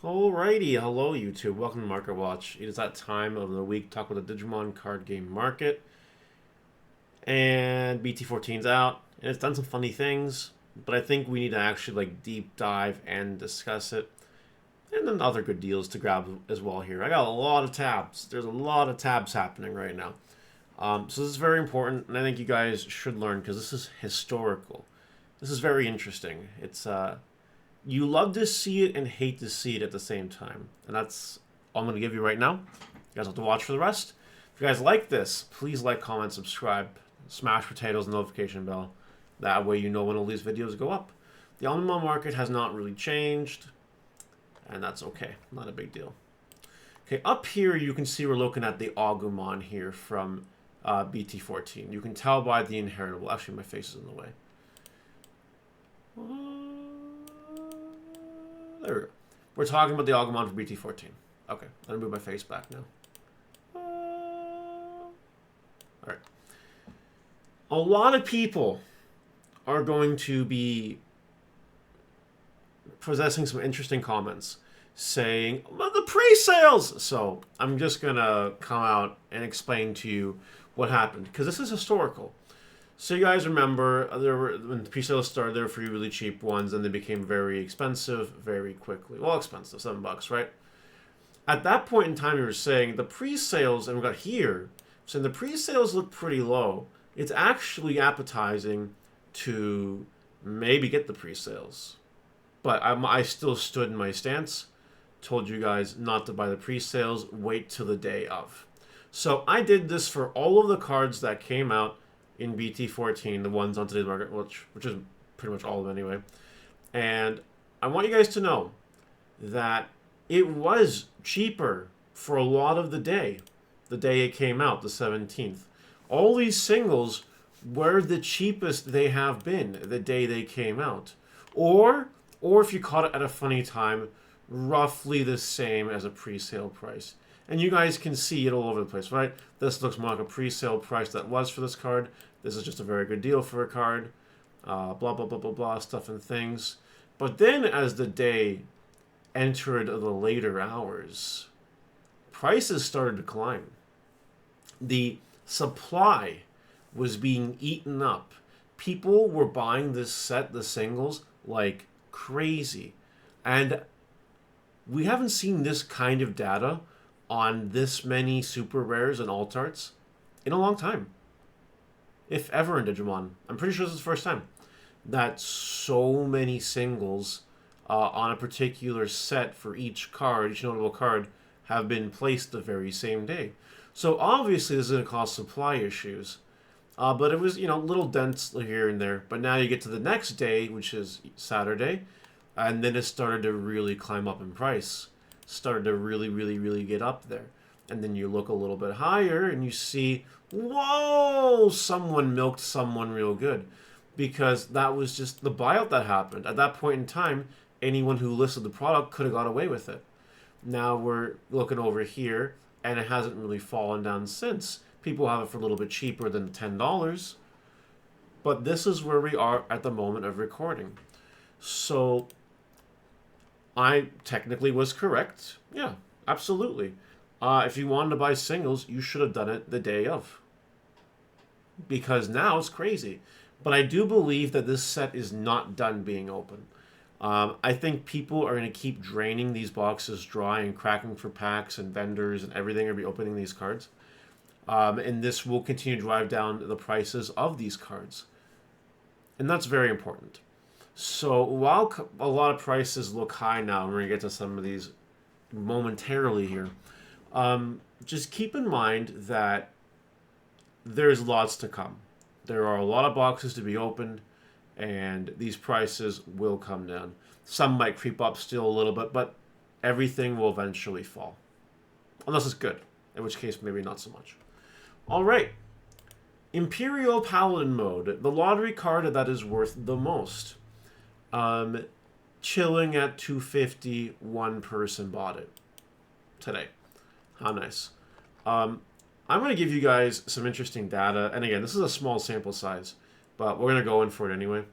Alrighty, hello YouTube. Welcome to Market Watch. It is that time of the week to talk about the Digimon card game market. And BT14's out, and it's done some funny things, but I think we need to actually deep dive and discuss it. And then other good deals to grab as well here. I got a lot of tabs. There's a lot of tabs happening right now. So this is very important, and I think you guys should learn because this is historical. This is very interesting. It's you love to see it and hate to see it at the same time. And that's all I'm going to give you right now. You guys have to watch for the rest. If you guys like this, please like, comment, subscribe, smash potatoes, notification bell. That way you know when all these videos go up. The Digimon market has not really changed, and that's okay. Not a big deal. Okay, up here you can see we're looking at the Agumon here from BT14. You can tell by the inheritable. Actually, my face is in the way. There we go. We're talking about the Agumon for BT14. Okay, let me move my face back now. Alright. A lot of people are going to be possessing some interesting comments saying, well, the pre-sales! So I'm just going to come out and explain to you what happened, because this is historical. So you guys remember, when the pre-sales started, there were free really cheap ones, and they became very expensive very quickly. Well, expensive, $7, right? At that point in time, you were saying the pre-sales, and we got here, saying the pre-sales look pretty low. It's actually appetizing to maybe get the pre-sales. But I still stood in my stance, told you guys not to buy the pre-sales, wait till the day of. So I did this for all of the cards that came out in BT14, the ones on today's market, which is pretty much all of them anyway. And I want you guys to know that it was cheaper for a lot of the day it came out, the 17th. All these singles were the cheapest they have been the day they came out. Or if you caught it at a funny time, roughly the same as a pre-sale price. And you guys can see it all over the place, right? This looks more like a pre-sale price that was for this card. This is just a very good deal for a card. Blah, blah, blah, blah, blah, stuff and things. But then as the day entered the later hours, prices started to climb. The supply was being eaten up. People were buying this set, the singles, like crazy. And we haven't seen this kind of data on this many super rares and alt arts in a long time. If ever in Digimon. I'm pretty sure this is the first time that so many singles on a particular set for each card, each notable card, have been placed the very same day. So obviously this is going to cause supply issues. But it was, little dents here and there. But now you get to the next day, which is Saturday, and then it started to really climb up in price. Started to really, really, really get up there. And then you look a little bit higher and you see, whoa, someone milked someone real good. Because that was just the buyout that happened. At that point in time, anyone who listed the product could have got away with it. Now we're looking over here, and it hasn't really fallen down since. People have it for a little bit cheaper than $10. But this is where we are at the moment of recording. So I technically was correct. Yeah, absolutely. If you wanted to buy singles, you should have done it the day of. Because now it's crazy. But I do believe that this set is not done being open. I think people are going to keep draining these boxes dry and cracking for packs, and vendors and everything are going to be opening these cards. And this will continue to drive down the prices of these cards. And that's very important. So while a lot of prices look high now, and we're going to get to some of these momentarily here, just keep in mind that there's lots to come. There are a lot of boxes to be opened, and these prices will come down. Some might creep up still a little bit, but everything will eventually fall. Unless it's good, in which case maybe not so much. Alright. Imperial Paladin mode, the lottery card that is worth the most. Chilling at 250, one person bought it today. How nice. I'm going to give you guys some interesting data. And again, this is a small sample size, but we're going to go in for it anyway.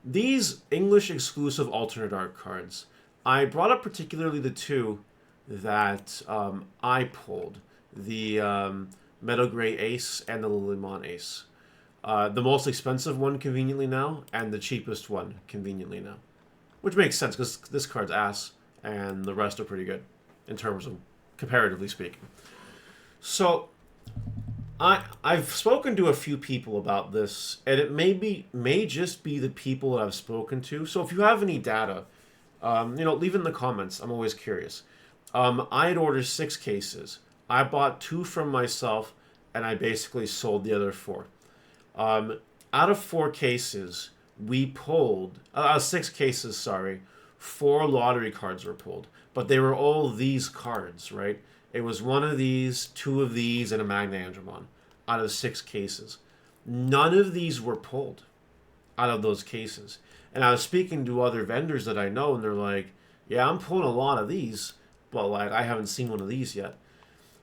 These English exclusive alternate art cards I brought up particularly the two that I pulled. The Meadow Gray Ace and the Lilymon Ace. The most expensive one conveniently now, and the cheapest one conveniently now. Which makes sense, because this card's ass, and the rest are pretty good, in terms of comparatively speaking. So, I've spoken to a few people about this, and it may just be the people that I've spoken to. So if you have any data, leave it in the comments. I'm always curious. I had ordered 6 cases. I bought 2 from myself, and I basically sold the other 4. Out of 4 cases, we pulled 6 cases. Sorry, 4 lottery cards were pulled, but they were all these cards, right? It was 1 of these, 2 of these, and a Magna Angemon out of 6 cases. None of these were pulled out of those cases. And I was speaking to other vendors that I know, and they're like, yeah, I'm pulling a lot of these, but like I haven't seen one of these yet.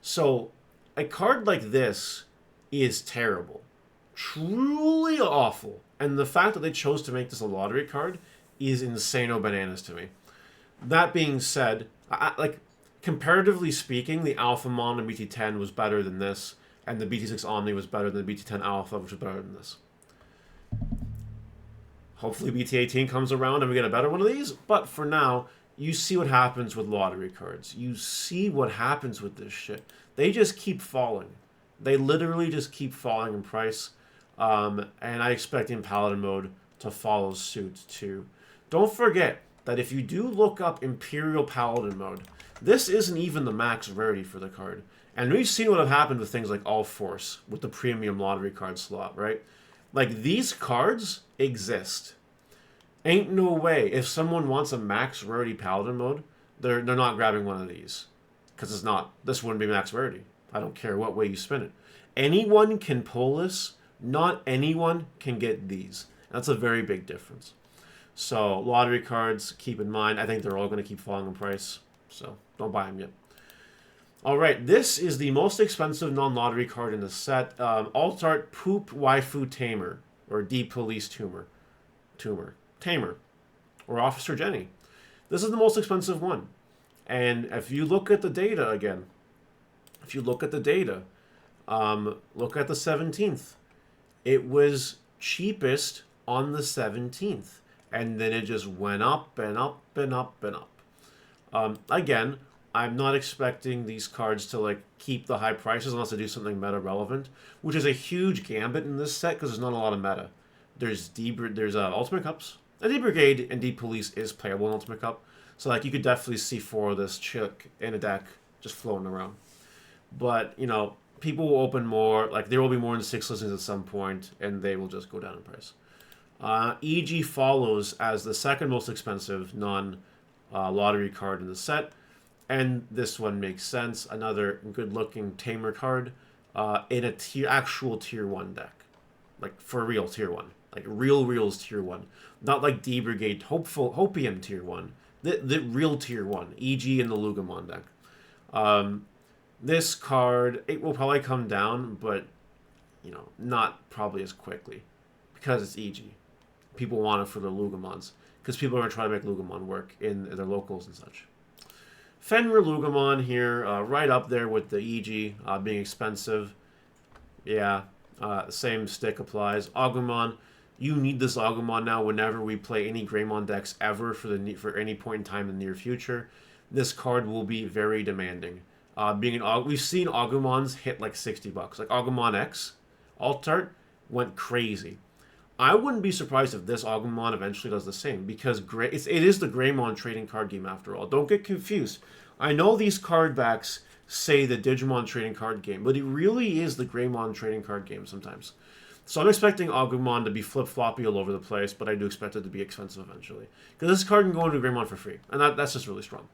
So a card like this is terrible. Truly awful. And the fact that they chose to make this a lottery card is insano bananas to me. That being said, comparatively speaking, the Alphamon and BT10 was better than this, and the BT6 Omni was better than the BT10 Alpha, which was better than this. Hopefully BT18 comes around and we get a better one of these, but for now, you see what happens with lottery cards. You see what happens with this shit. They just keep falling. They literally just keep falling in price, and I expect in Paladin mode to follow suit too. Don't forget that if you do look up Imperial Paladin mode, this isn't even the max rarity for the card. And we've seen what have happened with things like All Force, with the premium lottery card slot, right? Like, these cards exist. Ain't no way, if someone wants a max rarity Paladin mode, they're not grabbing one of these. Because it's not, this wouldn't be max rarity. I don't care what way you spin it. Anyone can pull this, not anyone can get these. That's a very big difference. So, lottery cards, keep in mind, I think they're all going to keep falling in price. So, don't buy them yet. Alright, this is the most expensive non-lottery card in the set. Alt-Art Poop Waifu Tamer, or D-Police Tamer, or Officer Jenny. This is the most expensive one. And if you look at the data again, look at the 17th. It was cheapest on the 17th. And then it just went up and up and up and up. Again, I'm not expecting these cards to like keep the high prices unless they do something meta relevant, which is a huge gambit in this set because there's not a lot of meta. There's Ultimate Cups. And D-Brigade and D-Police is playable in Ultimate Cup. So like you could definitely see 4 of this chick in a deck just floating around. But, people will open more, like there will be more than 6 listings at some point, and they will just go down in price. EG follows as the second most expensive non-lottery card in the set. And this one makes sense. Another good-looking Tamer card in a actual Tier 1 deck. Like, for real Tier 1. Like, reals Tier 1. Not like D-Brigade Hopium Tier 1. The real Tier 1. EG in the Lugamon deck. This card, it will probably come down, but, not probably as quickly. Because it's EG. People want it for their Lugamons. Because people are going to try to make Lugamon work in their locals and such. Fenrir Lugamon here, right up there with the EG being expensive. Yeah, same stick applies. Agumon, you need this Agumon now whenever we play any Greymon decks ever for any point in time in the near future. This card will be very demanding. We've seen Agumons hit like $60. Like Agumon X, Alt-Art, went crazy. I wouldn't be surprised if this Agumon eventually does the same, because it is the Greymon trading card game after all. Don't get confused. I know these card backs say the Digimon trading card game, but it really is the Greymon trading card game sometimes. So I'm expecting Agumon to be flip-floppy all over the place, but I do expect it to be expensive eventually. Because this card can go into Greymon for free, and that's just really strong.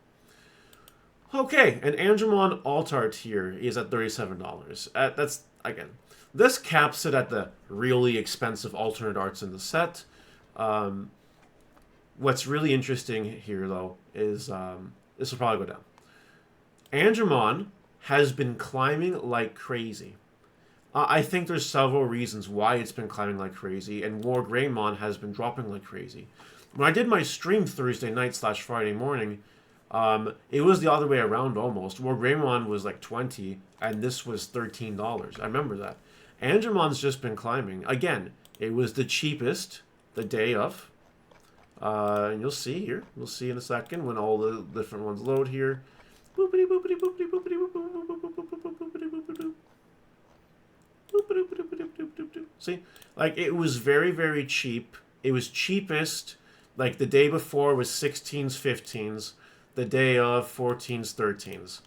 Okay, an Angemon Alt-Art here is at $37. That's, again, this caps it at the really expensive alternate arts in the set. What's really interesting here, though, is this will probably go down. Angemon has been climbing like crazy. I think there's several reasons why it's been climbing like crazy, and War Greymon has been dropping like crazy. When I did my stream Thursday night / Friday morning, it was the other way around almost. Where Greymon was like 20, and this was $13. I remember that. Andromon's just been climbing. Again, it was the cheapest the day of. And you'll see here. We'll see in a second when all the different ones load here. Boopity boopity boopity boopity boopity. See? Like, it was very, very cheap. It was cheapest. Like, the day before was 16s, 15s. The day of 14s, 13s.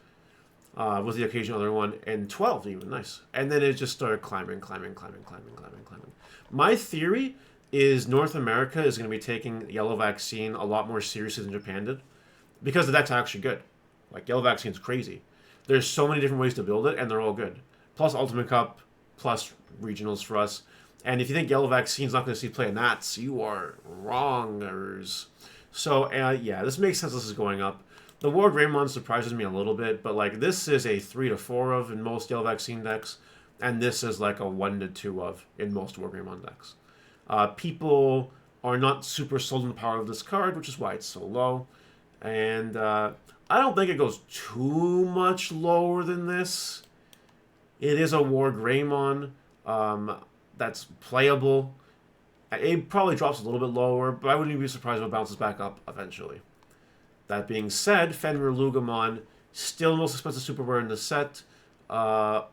With the occasional other one. And 12 even. Nice. And then it just started climbing. My theory is North America is going to be taking Yellow Vaccine a lot more seriously than Japan did. Because the deck's actually good. Like, Yellow Vaccine's crazy. There's so many different ways to build it, and they're all good. Plus Ultimate Cup, plus regionals for us. And if you think Yellow Vaccine's not going to see play in Nats, you are wrongers. So, yeah, this makes sense this is going up. The War Greymon surprises me a little bit, but, like, this is a 3 to 4 of in most Yellow Vaccine decks, and this is, like, a 1 to 2 of in most War Greymon decks. People are not super sold on the power of this card, which is why it's so low. And I don't think it goes too much lower than this. It is a War Greymon that's playable. It probably drops a little bit lower, but I wouldn't even be surprised if it bounces back up eventually. That being said, Fenrir Lugamon, still the most expensive super rare in the set. That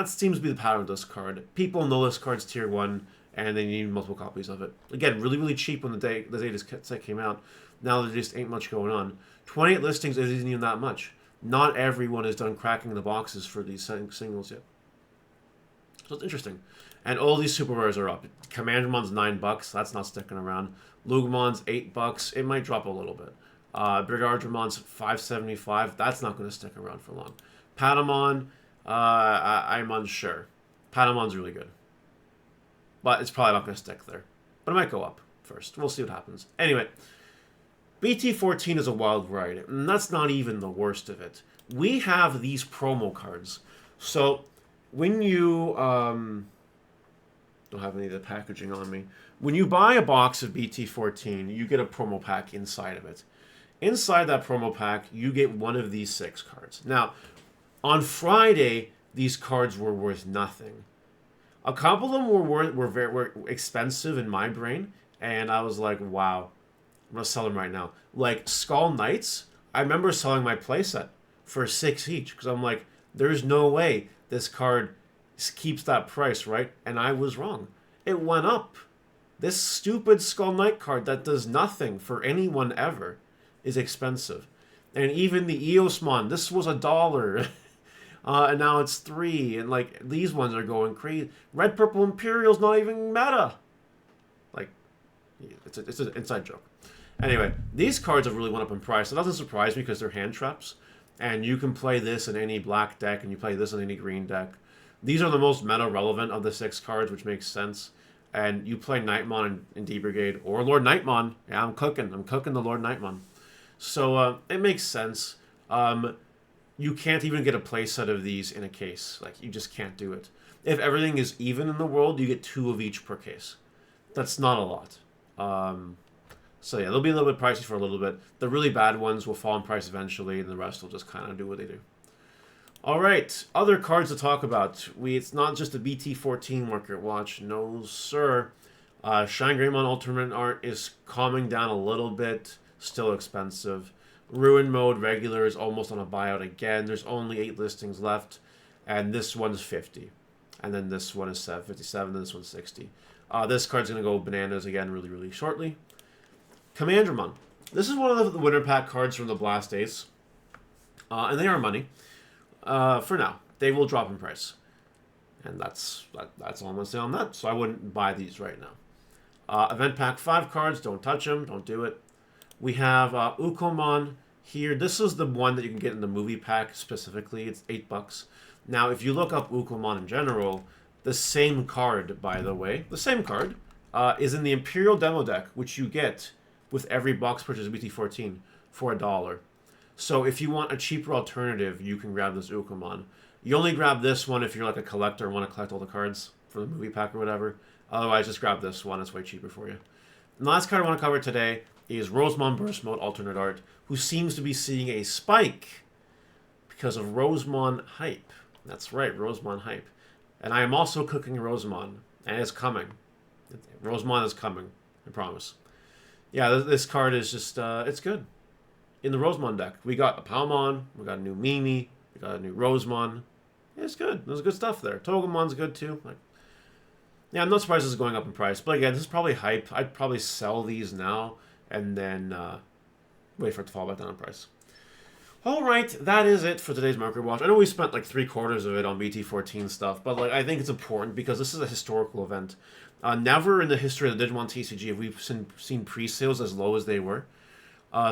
seems to be the pattern of this card. People know this card's tier 1, and they need multiple copies of it. Again, really, really cheap when the day this set came out. Now there just ain't much going on. 28 listings isn't even that much. Not everyone is done cracking the boxes for these singles yet. So it's interesting. And all these super rares are up. Commandermon's $9. That's not sticking around. Lugamon's $8. It might drop a little bit. Brigardramon's $5.75. That's not going to stick around for long. Patamon, I'm unsure. Patamon's really good. But it's probably not going to stick there. But it might go up first. We'll see what happens. Anyway, BT14 is a wild ride. And that's not even the worst of it. We have these promo cards. So, when you... don't have any of the packaging on me. When you buy a box of BT14, you get a promo pack inside of it. Inside that promo pack, you get one of these 6 cards. Now, on Friday, these cards were worth nothing. A couple of them were expensive in my brain, and I was like, wow, I'm going to sell them right now. Like, Skull Knights, I remember selling my playset for 6 each, because I'm like, there's no way this card keeps that price, right? And I was wrong. It went up. This stupid Skull Knight card that does nothing for anyone ever is expensive. And even the Eosmon, this was $1. And now it's $3. And, like, these ones are going crazy. Red Purple Imperial's not even meta. Like, it's an inside joke. Anyway, these cards have really went up in price. It doesn't surprise me because they're hand traps. And you can play this in any black deck, and you play this in any green deck. These are the most meta relevant of the 6 cards, which makes sense. And you play Nightmon in D Brigade or Lord Nightmon. Yeah, I'm cooking the Lord Nightmon. So it makes sense. You can't even get a playset of these in a case. Like, you just can't do it. If everything is even in the world, you get 2 of each per case. That's not a lot. So yeah, they'll be a little bit pricey for a little bit. The really bad ones will fall in price eventually, and the rest will just kind of do what they do. All right, other cards to talk about. It's not just a BT14 market watch. No, sir. Shine Greymon Ultimate Art is calming down a little bit. Still expensive. Ruin Mode regular is almost on a buyout again. There's only 8 listings left, and this one's 50. And then this one is 57, and this one's 60. This card's going to go bananas again really, really shortly. Commandramon. This is one of the winner pack cards from the Blast Ace. And they are money. For now. They will drop in price. And that's all I'm going to say on that. So I wouldn't buy these right now. Event pack 5 cards. Don't touch them. Don't do it. We have Ukomon here. This is the one that you can get in the movie pack specifically. It's $8. Now, if you look up Ukomon in general, the same card, by the way, the same card, is in the Imperial Demo deck, which you get with every box purchase of BT14 for $1. So if you want a cheaper alternative, you can grab this Ukomon. You only grab this one if you're like a collector and want to collect all the cards for the movie pack or whatever. Otherwise, just grab this one. It's way cheaper for you. And the last card I want to cover today is Rosemon Burst Mode Alternate Art, who seems to be seeing a spike because of Rosemon hype. That's right, Rosemon hype. And I am also cooking Rosemon, and it's coming. Rosemon is coming, I promise. Yeah, this card is just, it's good. In the Rosemon deck, we got a Palmon, we got a new Mimi, we got a new Rosemon. Yeah, it's good. There's good stuff there. Togemon's good too. Like, yeah, I'm not surprised this is going up in price. But again, this is probably hype. I'd probably sell these now and then wait for it to fall back down in price. Alright, that is it for today's Mercury Watch. I know we spent like 3/4 of it on BT14 stuff, but like I think it's important because this is a historical event. Never in the history of the Digimon TCG have we seen pre-sales as low as they were.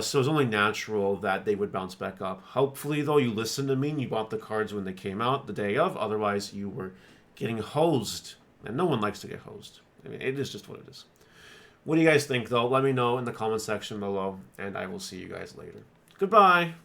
So it's only natural that they would bounce back up. Hopefully, though, you listened to me and you bought the cards when they came out the day of. Otherwise, you were getting hosed. And no one likes to get hosed. I mean, it is just what it is. What do you guys think, though? Let me know in the comment section below, and I will see you guys later. Goodbye!